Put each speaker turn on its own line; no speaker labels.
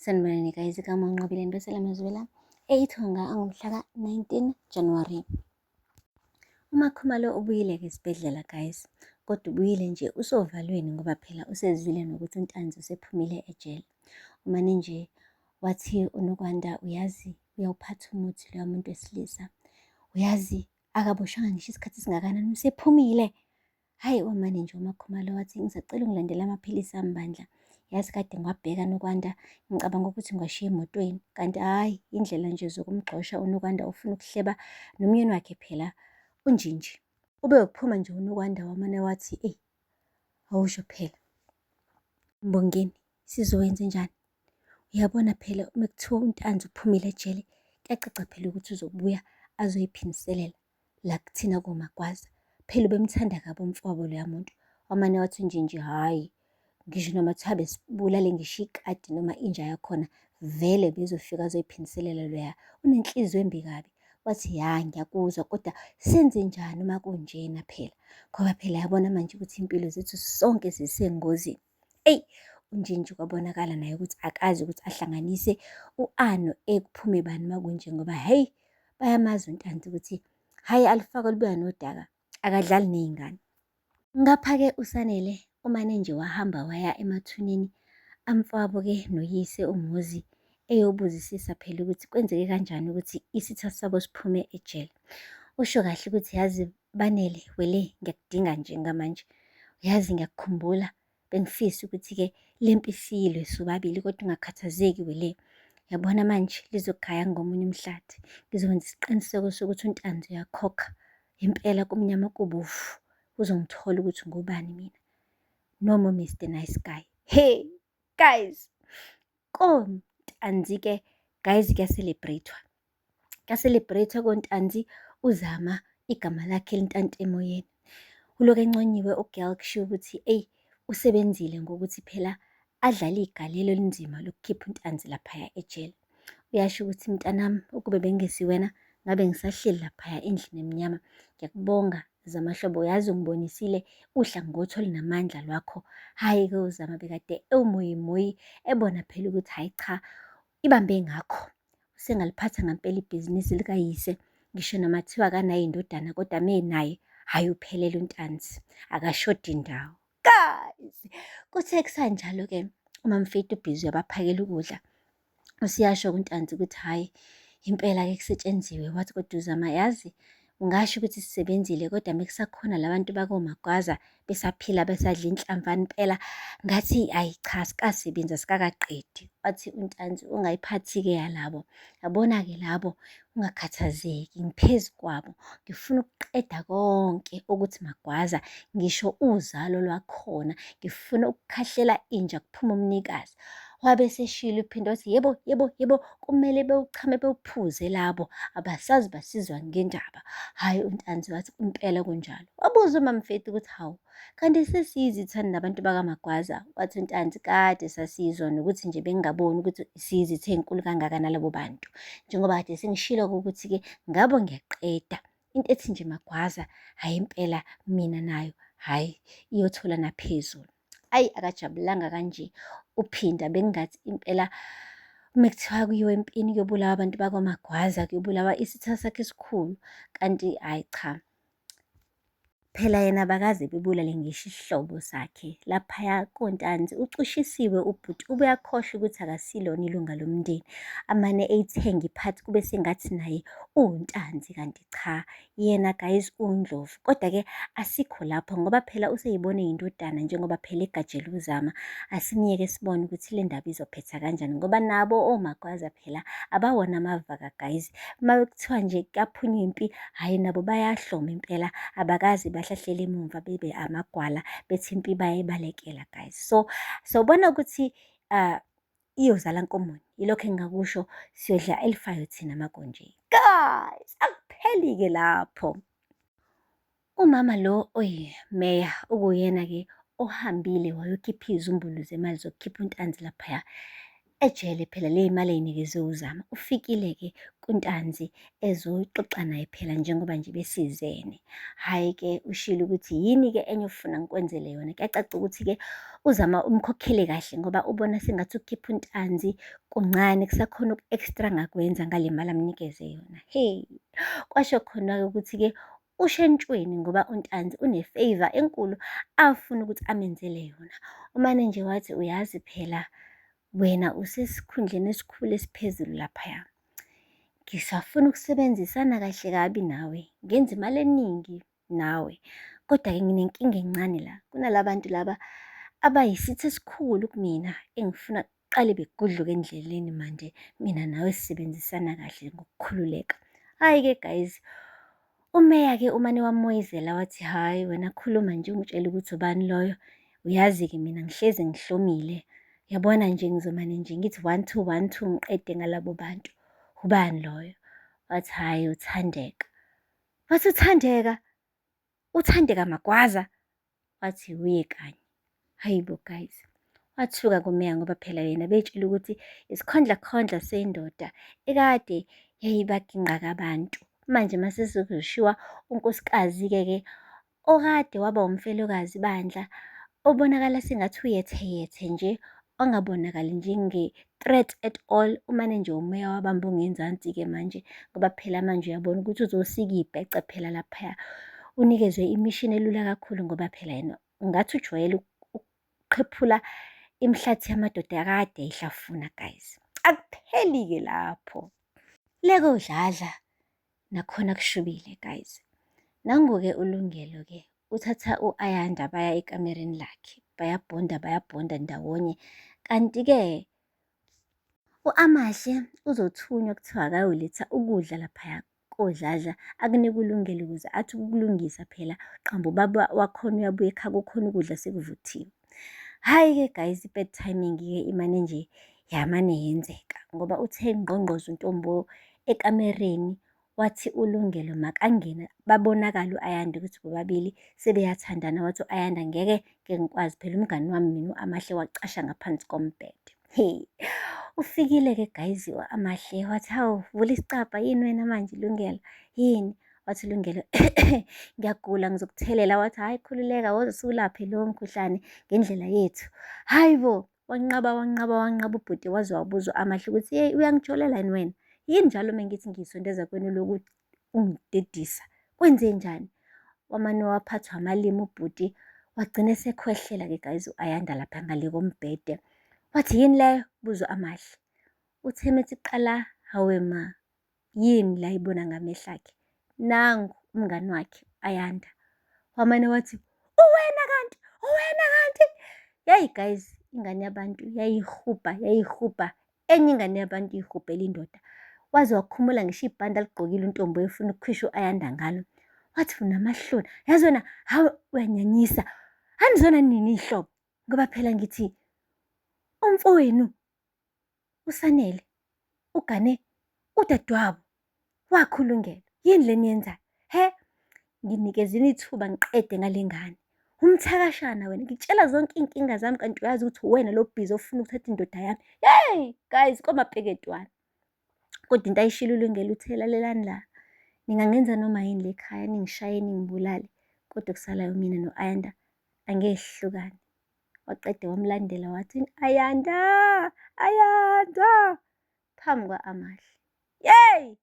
Sanibonani guys, igama uNqobileni Besela Mazwela. Ithonga angumhla ka-19 January. UMakhumalo ubuyile-ke esibhedlela guys, kodwa ubuyile nje usovalweni ngoba phela usezwile nokuthi uNtanzi usephumile ejele. Umane nje wathi uNokwanda, uyazi uyawuphatha umuthi loya muntu wesilisa, uyazi akaboshanga ngisho isikhathi esingakanani usephumile. Hhayi, wamane nje uMakhumalo wathi ngisacela ungilandela amaphilisi ami bandla. Yazi kade ngiwabheka Nokwanda, ngicabanga ukuthi ngiwashiye emotweni, kanti hhayi indlela nje zokumgxosha uNokwanda ufuna ukuhleba nomyeni wakhe phela uNjinji. Ube ukuphuma nje uNokwanda wamane wathi eyi, awusho phela Mbongeni, sizowenze njani? Uyabona phela uma kuthiwa uNtanzi uphumile ejele, kuyacaca phela ukuthi uzobuya azoyiphiniselela la kuthina koMagwaza. Phela ubemthanda kabi umfowabo loya muntu. Wamane wathi uNjinji, hhayi ngisho noma kuthiwa besibulale ngisho ikati noma inja yakhona, vele bezofika azoyiphiniselela loya. Unenhliziyo embi kabi. Wathi ya ngiyakuzwa, kodwa senze njani uma kunjena phela, ngoba phela yabona manje ukuthi impilo zethu sonke zisengozini. Eyi, uNjinji kwabonakala naye ukuthi akazi ukuthi ahlanganise u-A kuphume bani uma kunje, ngoba heyi bayamazi uNtanzi ukuthi hhayi alufake lubuya nodaka, akadlali ney'ngane. Ngapha-ke uSanele umane nje wahamba waya emathuneni amfowabo-ke noyise uMuzi eyobuzisisa phela ukuthi kwenzeke kanjani ukuthi isitha sabo siphume ejele. Usho kahle ukuthi yazi Banele, wele ngiyakudinga njengamanje, uyazi ngiyakukhumbula, bengifisa ukuthi-ke le mpi siyilwe sobabili, kodwa ungakhathazeki wele. Yabona manje lizogaya ngomunye umhlathi, ngizokwenza isiqiniseko sokuthi uNtanzi uyakhokha impela, kumnyama kubovu uzongithola ukuthi ngubani mina. No more Mr. Nice Guy. Hey guys, koNtanzi-ke guys kuyaselebrethwa. Kuyaselebrethwa koNtanzi, uzama igama lakhe lintanto emoyeni. Uloku enconyiwe uGirl kushiwo ukuthi eyi usebenzile ngokuthi phela adlale igalelo elinzima lokukhipha uNtanzi laphaya ejele. Uyasho ukuthi mntanami, ukube bengesiwena ngabe ngisahleli laphaya endlini emnyama. Ngiyakubonga Zamahlobo, yazi ungibonisile uhlangothi olunamandla lwakho. Hhayi-ke uZama bekade ewumoyimoyi, ebona phela ukuthi hhayi cha, ibambe ngakho. Usengaliphatha ngampela ibhizinisi likayise, ngisho noma kuthiwa akanayo indodana, kodwa menaye hhayi uphelele uNtanzi, akashodi ndawo. Guys, kuthe kusanjalo-ke uMamFethu ubhizi uyabaphakela ukudla. Usiyasho kuNtanzi ukuthi hhayi impela-ke kusetshenziswe. Wathi kodwa uZama, yazi ungasho ukuthi sisebenzile, kodwa mekusakhona labantu bakoMagwaza besaphila besadla inhlamvana impela ngathi ayi cha sikasebenza sikakaqedi. Wathi uNtanzi ungayiphathi-ke yalabo, yabona-ke labo ungakhathazeki, ngiphezu kwabo, ngifuna ukuqeda konke ukuthi Magwaza, ngisho uzalo lwakhona, ngifuna ukukhahlela inja kuphume umnikazi. Wabe seshilo uphinde wathi yebo, yebo, yebo, kumele bewuchame bewuphuze labo, abasazi basizwa ngendaba. Hhayi uNtanzi wathi impela kunjalo. Wabuza uMamFethu ukuthi hawu, kanti sesiyizithani nabantu bakaMagwaza? Wathi uNtanzi kade sasizwa, nokuthi nje bengingaboni ukuthi siyizithe enkulu kangaka nalabo bantu, njengoba kade sengishilo ukuthi-ke ngabo ngiyaqeda into ethi nje Magwaza, hhayi impela mina nayo hhayi iyothola naphezulu. Ayi akajabulanga kanje uphinda, bengingathi impela mekuthiwa kuyiwe empini kuyobulawa abantu bakoMagwaza, kuyobulawa isitha sakhe esikhulu, kanti hhayi cha, phela yena bakaze bebulale ngisho isihlobo sakhe laphaya koNtanzi. Ucushisiwe ubhuti, ube uyakhohlwa ukuthi akasilona ilunga lomndeni, amane eyithenga iphathi kube sengathi naye uwuNtanzi, kanti cha yena guys uNdlovu. Kodwa-ke asikho lapho ngoba phela useyibone yindodana, njengoba phela egajele uZama. Asimyeke sibone ukuthi le ndaba izophetha kanjani, ngoba nabo oMagwaza phela abawona amavaka guys. Uma kuthiwa nje kuyaphunywa impi, hhayi nabo bayahloma impela, abakazi bahlahlela emuva bebe amagwala bethi impi bayayibalekela guys. So bona ukuthi iyozala nkomoni, yilokho engingakusho, siyodla elifayo thina makonje. Guys, akupheli-ke lapho. Umama lo oyimeya okuyena-ke ohambile wayokhipha izizumbulu zemali zokukhipha uNtanzi laphaya ejele phela ley'mali ey'nikeziwe uZama. Ufikile-ke kuNtanzi ezoxoxa naye phela njengoba nje besizene. Hhayi-ke ushilo ukuthi yini-ke enye ofuna ngikwenzele yona. Kuyacaca ukuthi-ke uZama umkhokhele kahle ngoba ubona sengathi ukukhipha uNtanzi kuncane, kusakhona oku-extra angakwenza ngale mali amnikeze yona. Hey, kwasho khona-ke ukuthi-ke ushentshweni ngoba uNtanzi une-favour enkulu afuna ukuthi amenzele yona. Umane nje wathi, uyazi phela wena usesikhundleni esikhulu esiphezulu laphaya. Ngisafuna ukusebenzisana kahle kabi nawe, ngenze imali eningi nawe. Kodwa-ke nginenkinga encane la. Kunala bantu laba abayisitha esikhulu kumina engifuna kuqale begudluke endleleni manje mina nawe sisebenzisana kahle ngokukhululeka. Hhayi-ke guys, umeya-ke umane wamoyizela wathi, hhayi wena khuluma nje ungitshela ukuthi ubani loyo. Uyazi-ke mina ngihlezi ngihlomile. Yabona nje ngizomane nje ngithi 1 2 1 2 ngiqede ngalabo bantu. Ubani loyo? Wathi hhayi uThandeka. Wathi uThandeka? uThandeka Magwaza? Wathi uye kanye. Hayibo guys, wathuka kumeya ngoba phela yena betshela ukuthi isikhondlakhondla sendoda ekade yayibaginqa kabantu. Manje mase sekuzoshiwa unkosikazi-ke okade waba umfelokazi bandla, obonakala sengathi uyetheyethe nje, ongabonakali njenge-threat at all. Umane nje umeya wabamba ongenzansi-ke manje ngoba phela manje uyabona ukuthi uzosika ibhece phela laphaya. Unikezwe imishini elula kakhulu ngoba phela yena ungathi ujwayele ukuqhephula imihlathi yamadoda akade eyihlafuna guys. Akupheli-ke lapho. Leko dladla nakhona kushubile guys. Nangu-ke uLungelo-ke uthatha u-Ayanda baya ekamereni lakhe. Bayabhonda ndawonye. Kanti-ke u-Amahle uzothunywa kuthiwa akayoletha ukudla laphaya kodladla akunika uLungelo ukuze athi ukulungisa phela qambe ubaba wakhona uyabuya ekhaya kukhona ukudla sekuvuthiwe. Hhayi-ke guys, i-bad timing-ke imane nje yamane yenzeka ngoba uthe ngqongqoze uNtombo ekamereni wathi uLungelo makangene babonakala u-Ayanda ukuthi bobabili sebeyathandana. Wathi u-Ayanda ngeke ngikwazi phela umngani wami mina u-Amahle wacasha ngaphansi kombhede. Hey, ufikile-ke guys u-Amahle wathi, hawu vula isicabha yini wena manje Lungelo yini? Wathi uLungelo ngiyagula ngizokuthelela. Wathi hhayi khululeka woza usulaphe lowo mkhuhlane ngendlela yethu. Hhayi bo, wanqaba ubhuti waze wabuza u-Amahle ukuthi yeyi uyangijolela yini wena? Yini njalo mengithi ngiyisondeza kwenu lokuthi ungidedisa? Kwenze njani? Wamane waphathwa amalimi ubhuti wagcina esekhwehlela-ke guys u-Ayanda lapha ngale kombhede. Wathi yini leyo? Buza u-Amahle. Uthe methi kuqala hawe ma, yini la ayibona ngamehlo akhe? Nangu umngani wakhe Ayanda. Wamane wathi uwena kanti, uwena kanti. Yeyi guys, ingane yabantu yayihubha enye ingane yabantu ihubhela indoda. Waze wakhumula ngisho ibhande aligqokile uNtombo efuna ukukhwisha u-Ayanda ngalo. Wathi unamahloni, yazi wena, hawe uyanyanyisa. Anizona nini ihlobo? Ngoba phela ngithi umfowenu uSanele ugane udadewabo wakhe uLungelo. Yini le niyenzayo? He, nginikezeni ithuba ngiqede ngale ngane. Umthakashana wena, ngitshela zonke iy'nkinga zami kanti uyazi ukuthi uwena lo bhizi ofuna ukuthatha indoda yami. Yeyi guys, komapeketwane. Kodwa into ayishilo uLungelo uthe lalelani la, ningangenza noma yini la ekhaya, ningishaye ningibulale, kodwa okusalayo mina no-Ayanda angeke sihlukane. Waqeda wamlandela wathi Ayanda, Ayanda, phambi kwa-Amahle. Yeyi